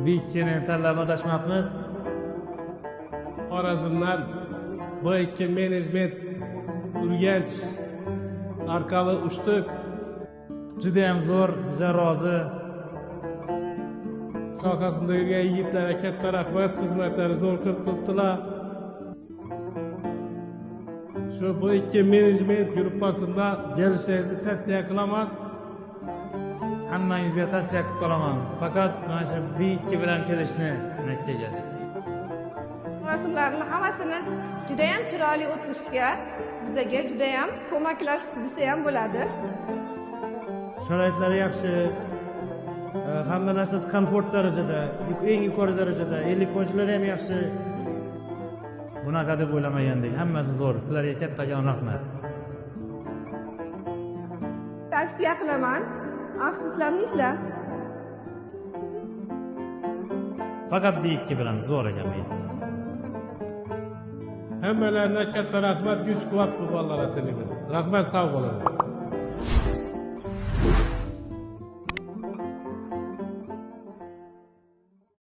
Bitkini tanlab adashmabmiz. Xorazmdan B2 Management Urganch orqali uchdik. Juda ham zo'r, biza rozi. Sohasindagi yigitlarga katta rahmat, xizmatlari zo'r qilib turibdilar. Shu B2 Management gruppasida kelishingizni tavsiya qilaman. Hammangizga tavsiya qilib qolaman. Faqat mana shu Bitkini bilan kelishni nakka keldik. Rasmlarni hammasini juda ham chiroyli o'tishga bizga juda ham ko'maklashdi desa ham bo'ladi. Sharoitlari yaxshi, hamma narsasi komfort darajada, eng yuqori darajada, elektroniklar ham yaxshi. Bunaqa deb o'ylamagandik. Hammasi zo'r. Sizlarga kattagan rahmat. Tavsiya qilaman. Afsuslanmaysizlar. Faqat Bitkini bilan zo'r ekan Bitkini. Hammalarga katta rahmat, kuch-quvvat, quvonlar tilaymiz. Rahmat, sog' bo'linglar.